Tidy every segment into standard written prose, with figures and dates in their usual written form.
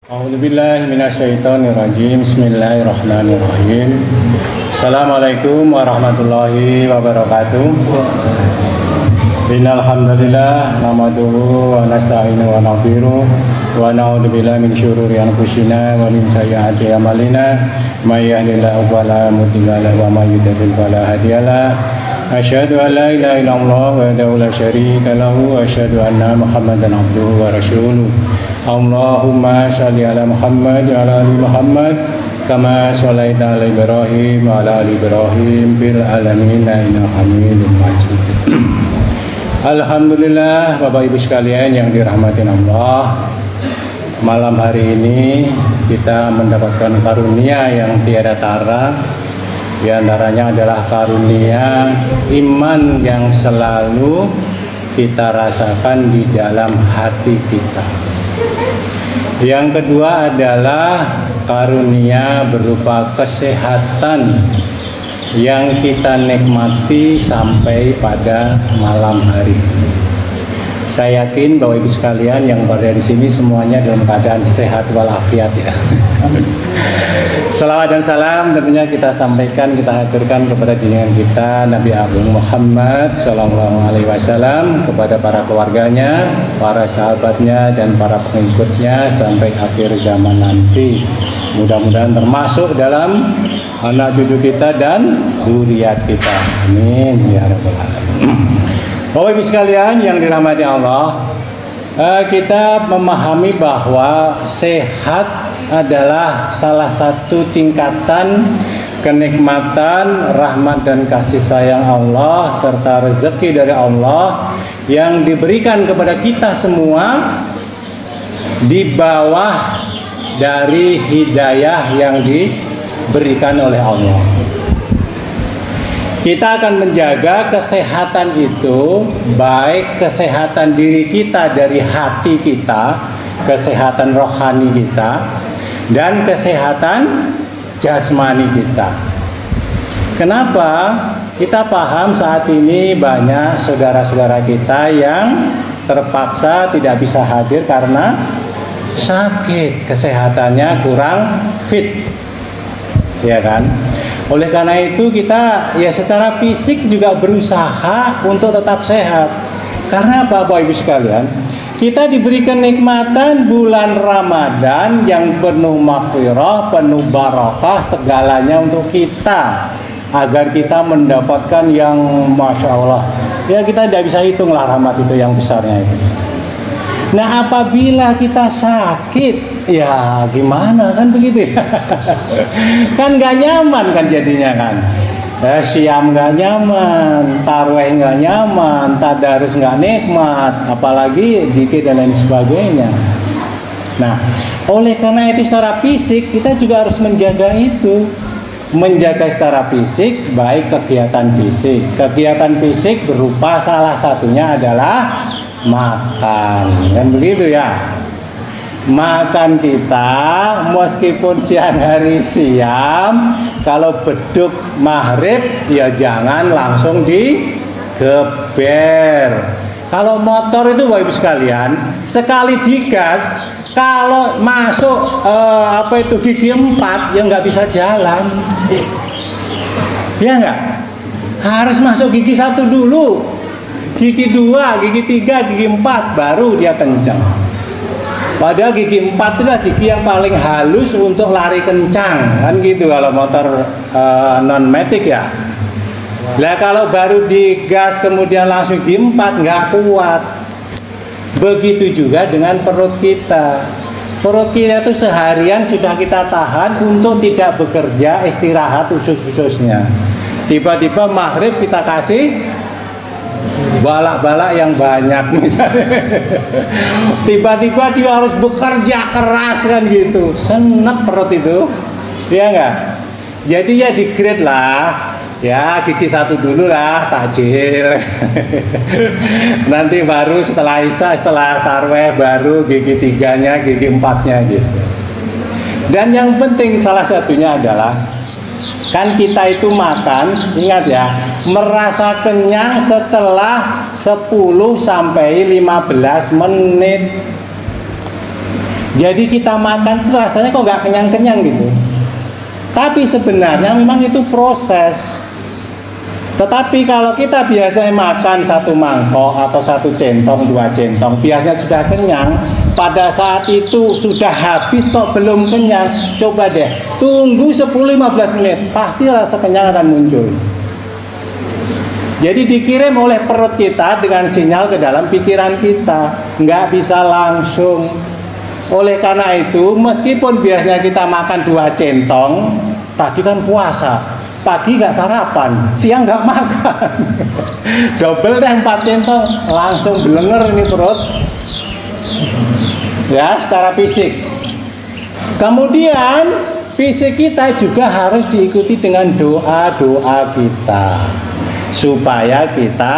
A'udzubillahi minasyaitonirrajim. Bismillahirrahmanirrahim. Assalamualaikum warahmatullahi wabarakatuh. Innal hamdalillah nahmaduhu wa nasta'inu wa naghfiruh wa na'udzubillahi min syururi anfusina wa min sayyiati a'malina. May yahdihillahu fala mudilla lahu wa may yudlil fala hadiyalah. Asyhadu an la ilaha illallah wahdahu la syarika lahu wa asyhadu anna Muhammadan abduhu wa rasuluh. Allahumma shalli ala Muhammad wa ala ali Muhammad kama shallaita ala Ibrahim wa ala ali Ibrahim fil alamin innaka Hamidum Majid. Alhamdulillah, Bapak Ibu sekalian yang dirahmati Allah. Malam hari ini kita mendapatkan karunia yang tiada tara. Di antaranya adalah karunia iman yang selalu kita rasakan di dalam hati kita. Yang kedua adalah karunia berupa kesehatan yang kita nikmati sampai pada malam hari. Saya yakin Bapak Ibu sekalian yang berada di sini semuanya dalam keadaan sehat walafiat ya. Salawat dan salam tentunya kita sampaikan, kita haturkan kepada junjungan kita Nabi Agung Muhammad Sallallahu Alaihi Wasallam, kepada para keluarganya, para sahabatnya, dan para pengikutnya sampai akhir zaman nanti. Mudah-mudahan termasuk dalam anak cucu kita dan zuriat kita. Amin ya rabbal alamin. Bapak Ibu sekalian yang dirahmati Allah, kita memahami bahwa sehat adalah salah satu tingkatan kenikmatan, rahmat dan kasih sayang Allah serta rezeki dari Allah yang diberikan kepada kita semua di bawah dari hidayah yang diberikan oleh Allah. Kita akan menjaga kesehatan itu, baik kesehatan diri kita dari hati kita, kesehatan rohani kita, dan kesehatan jasmani kita. Kenapa? Kita paham saat ini banyak saudara-saudara kita yang terpaksa tidak bisa hadir karena sakit, kesehatannya kurang fit, ya kan? Oleh karena itu kita ya secara fisik juga berusaha untuk tetap sehat. Karena apa Bapak Ibu sekalian? Kita diberi kenikmatan bulan Ramadan yang penuh maghfirah, penuh barakah, segalanya untuk kita, agar kita mendapatkan yang Masya Allah. Ya kita tidak bisa hitung lah rahmat itu yang besarnya itu. Nah apabila kita sakit, ya gimana kan begitu ya? Kan gak nyaman kan jadinya kan. Siam gak nyaman, tarweh gak nyaman, tadarus gak nikmat, apalagi dikir dan lain sebagainya. Nah oleh karena itu secara fisik kita juga harus menjaga itu. Menjaga secara fisik, baik kegiatan fisik. Kegiatan fisik berupa salah satunya adalah makan, kan begitu ya. Makan kita meskipun siang hari siam, kalau beduk maghrib ya jangan langsung digeber. Kalau motor itu Bapak Ibu sekalian, sekali digas, kalau masuk gigi 4 ya nggak bisa jalan, ya nggak? Harus masuk gigi 1 dulu, gigi 2, gigi 3, gigi 4 baru dia kencang. Padahal gigi 4 itu adalah gigi yang paling halus untuk lari kencang, kan gitu kalau motor non-matic ya. Nah kalau baru digas kemudian langsung gigi 4 nggak kuat. Begitu juga dengan perut kita. Perut kita itu seharian sudah kita tahan untuk tidak bekerja, istirahat usus-ususnya. Tiba-tiba maghrib kita kasih balak-balak yang banyak misalnya. Tiba-tiba dia harus bekerja keras kan gitu, senep perut itu, ya enggak? Jadi ya di-grade lah, ya gigi 1 dulu lah takjil. Nanti baru setelah isya, setelah tarweh baru gigi 3-nya, gigi 4-nya gitu. Dan yang penting salah satunya adalah kan kita itu makan, ingat ya, merasa kenyang setelah 10 sampai 15 menit. Jadi kita makan itu rasanya kok nggak kenyang-kenyang gitu. Tapi sebenarnya memang itu proses. Tetapi kalau kita biasanya makan satu mangkok atau satu centong, dua centong, biasanya sudah kenyang. Pada saat itu sudah habis kok belum kenyang, coba deh tunggu 10-15 menit, pasti rasa kenyang akan muncul. Jadi dikirim oleh perut kita dengan sinyal ke dalam pikiran kita, nggak bisa langsung. Oleh karena itu, meskipun biasanya kita makan 2 centong, tadi kan puasa, pagi nggak sarapan, siang nggak makan, double deh 4 centong, langsung belenger ini perut, ya secara fisik. Kemudian fisik kita juga harus diikuti dengan doa-doa kita, supaya kita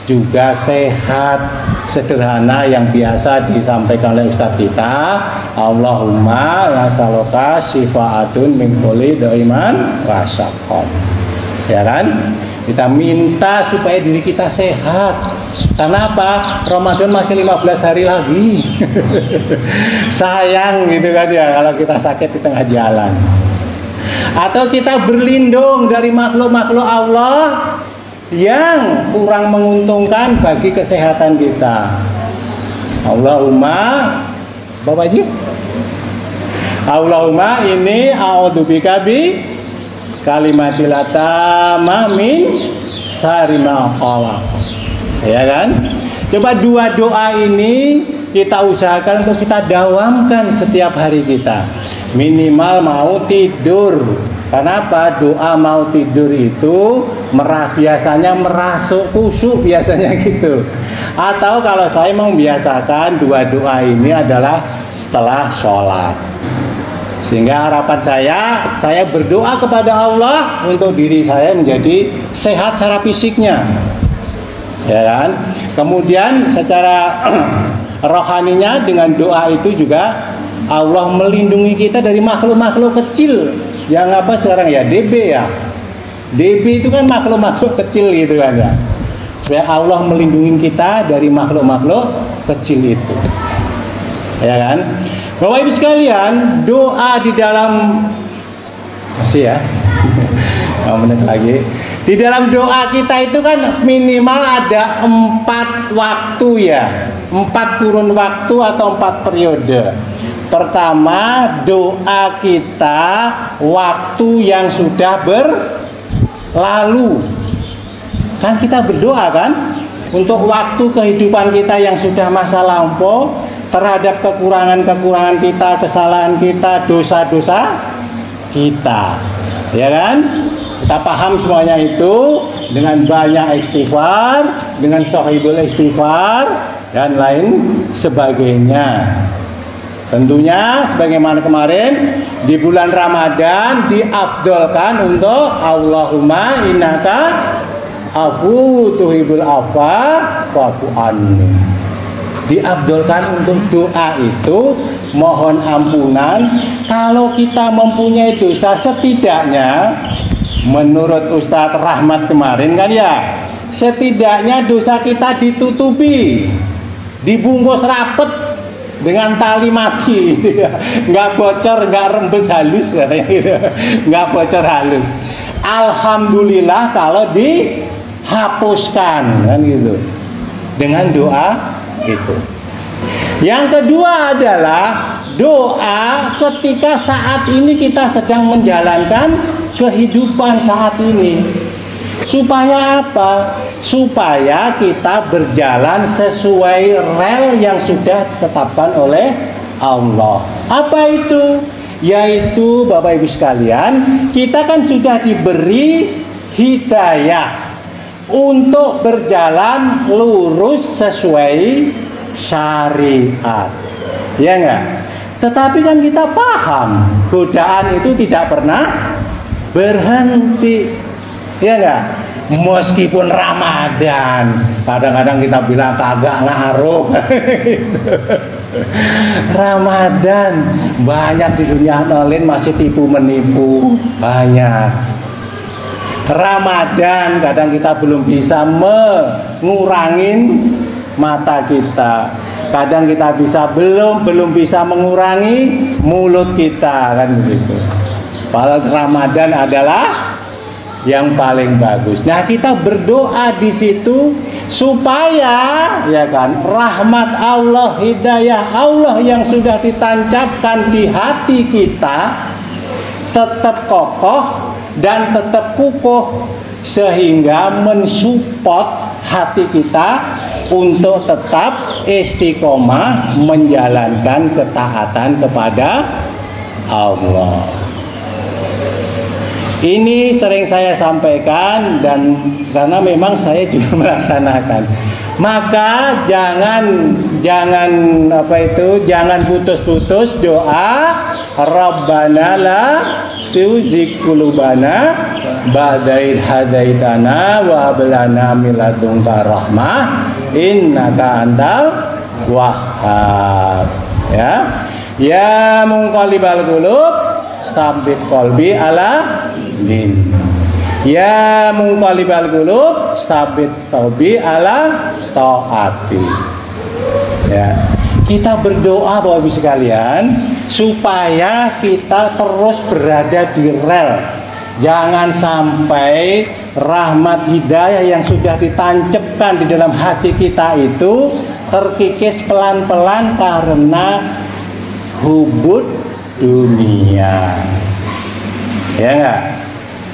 juga sehat. Sederhana yang biasa disampaikan oleh Ustadz kita, Allahumma nas'aluka syifa'atun min kulli daiman wa syaqam. Ya kan? Kita minta supaya diri kita sehat. Karena apa? Ramadan masih 15 hari lagi. Sayang gitu kan ya kalau kita sakit di tengah jalan. Atau kita berlindung dari makhluk-makhluk Allah yang kurang menguntungkan bagi kesehatan kita. Allahumma, Bapak Haji, Allahumma ini a'udzubika bi kalimatil tamma min syarri ma khalaq. Ya kan? Coba 2 doa ini kita usahakan untuk kita dawamkan setiap hari kita. Minimal mau tidur. Kenapa? Doa mau tidur itu biasanya merasuk khusyuk biasanya gitu. Atau kalau saya membiasakan 2 doa ini adalah setelah sholat. Sehingga harapan saya berdoa kepada Allah untuk diri saya menjadi sehat secara fisiknya, ya kan? Kemudian secara rohaninya dengan doa itu juga Allah melindungi kita dari makhluk-makhluk kecil. Yang apa sekarang ya, DB ya. DB itu kan makhluk-makhluk kecil gitu kan ya. Supaya Allah melindungi kita dari makhluk-makhluk kecil itu. Ya kan? Bapak Ibu sekalian, doa di dalam masih ya. 5 menit lagi. Di dalam doa kita itu kan minimal ada 4 waktu ya. 4 kurun waktu atau 4 periode. Pertama, doa kita waktu yang sudah berlalu. Kan kita berdoa kan untuk waktu kehidupan kita yang sudah masa lampau, terhadap kekurangan-kekurangan kita, kesalahan kita, dosa-dosa kita. Ya kan? Kita paham semuanya itu dengan banyak istighfar, dengan sahibul istighfar dan lain sebagainya. Tentunya sebagaimana kemarin di bulan Ramadan diafdolkan untuk Allahumma innaka afu tuhibul afa fa'fu anni. Diafdolkan untuk doa itu mohon ampunan kalau kita mempunyai dosa, setidaknya menurut Ustadz Rahmat kemarin kan ya, setidaknya dosa kita ditutupi, dibungkus rapet dengan tali mati, nggak bocor, nggak rembes halus katanya gitu, nggak bocor halus. Alhamdulillah kalau dihapuskan kan gitu dengan doa itu. Yang kedua adalah doa ketika saat ini kita sedang menjalankan kehidupan saat ini. Supaya apa? Supaya kita berjalan sesuai rel yang sudah ditetapkan oleh Allah. Apa itu? Yaitu Bapak Ibu sekalian, kita kan sudah diberi hidayah untuk berjalan lurus sesuai syariat. Ya enggak? Tetapi kan kita paham godaan itu tidak pernah berhenti. Ya enggak? Meskipun Ramadan, kadang-kadang kita bilang kagak ngaruh. Ramadan banyak di dunia online masih tipu menipu, banyak. Ramadan kadang kita belum bisa mengurangin mata kita. Kadang kita belum bisa mengurangi mulut kita kan begitu. Padahal Ramadan adalah yang paling bagus. Nah, kita berdoa di situ supaya ya kan rahmat Allah, hidayah Allah yang sudah ditancapkan di hati kita tetap kokoh dan tetap kukuh, sehingga mensupport hati kita untuk tetap istiqomah menjalankan ketaatan kepada Allah. Ini sering saya sampaikan dan karena memang saya juga melaksanakan. Maka jangan putus-putus doa Rabbana la tuzigh qulubana ba'da idh hadaitana wa hab lana min ladunka rahmah innaka antal wahhab. Ya munqalibal qulub tsabbit qalbi ala din. Ya munqalibal qulub tsabbit qalbi ala taati. Ya. Kita berdoa Bapak Ibu sekalian supaya kita terus berada di rel. Jangan sampai rahmat hidayah yang sudah ditancapkan di dalam hati kita itu terkikis pelan-pelan karena hubud dunia. Ya enggak?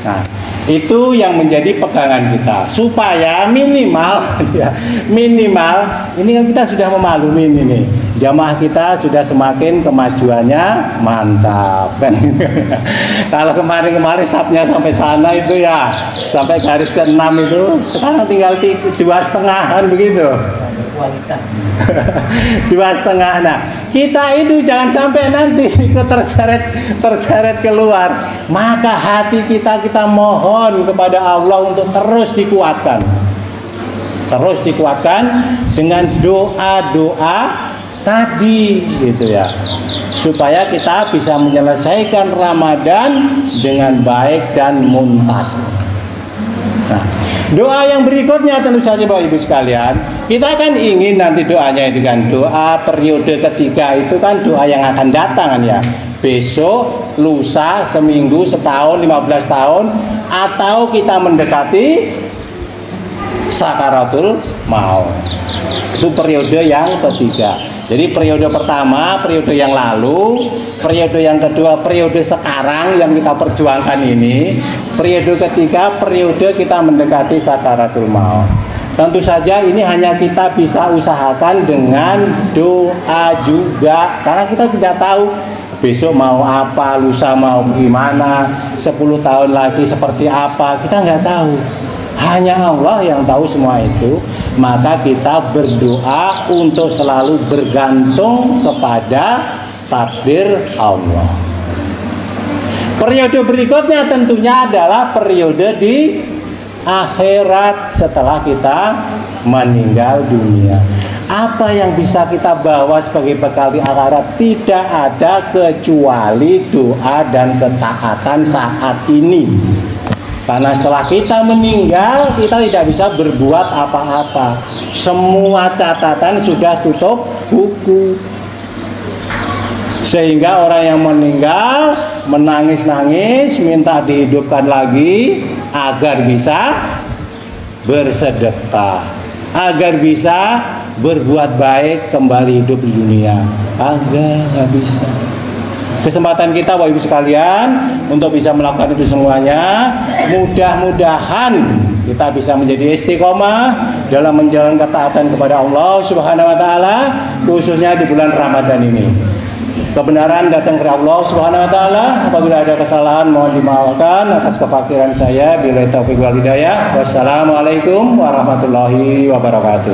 Nah, itu yang menjadi pegangan kita supaya minimal ini kan kita sudah memaklumi ini jamaah kita sudah semakin kemajuannya mantap kan. Kalau kemarin sapnya sampai sana itu ya sampai garis ke-6 itu, sekarang tinggal 2,5-an begitu. 2,5. Nah, kita itu jangan sampai nanti terseret keluar. Maka hati kita mohon kepada Allah untuk terus dikuatkan dengan doa-doa tadi gitu ya, supaya kita bisa menyelesaikan Ramadan dengan baik dan muntas. Nah, doa yang berikutnya tentu saja Bapak Ibu sekalian, kita kan ingin nanti doanya itu kan doa periode ketiga itu kan doa yang akan datang kan ya. Besok, lusa, seminggu, setahun, 15 tahun, atau kita mendekati sakaratul maut. Itu periode yang ketiga. Jadi periode pertama, periode yang lalu, periode yang kedua, periode sekarang yang kita perjuangkan ini, periode ketiga, periode kita mendekati sakaratul maut. Tentu saja ini hanya kita bisa usahakan dengan doa juga, karena kita tidak tahu besok mau apa, lusa mau gimana, 10 tahun lagi seperti apa, kita nggak tahu. Hanya Allah yang tahu semua itu. Maka kita berdoa untuk selalu bergantung kepada takdir Allah. Periode berikutnya tentunya adalah periode di akhirat setelah kita meninggal dunia. Apa yang bisa kita bawa sebagai bekal di akhirat? Tidak ada kecuali doa dan ketaatan saat ini. Karena setelah kita meninggal, kita tidak bisa berbuat apa-apa. Semua catatan sudah tutup buku. Sehingga orang yang meninggal menangis-nangis, minta dihidupkan lagi agar bisa bersedekah, agar bisa berbuat baik kembali hidup di dunia. Agak nggak bisa. Kesempatan kita Bapak Ibu sekalian untuk bisa melakukan itu semuanya. Mudah-mudahan kita bisa menjadi istiqomah dalam menjalankan ketaatan kepada Allah Subhanahu wa taala, khususnya di bulan Ramadan ini. Kebenaran datang dari Allah Subhanahu wa taala. Apabila ada kesalahan mohon dimaafkan atas kefakiran saya. Billahi taufiq wal hidayah. Wassalamualaikum warahmatullahi wabarakatuh.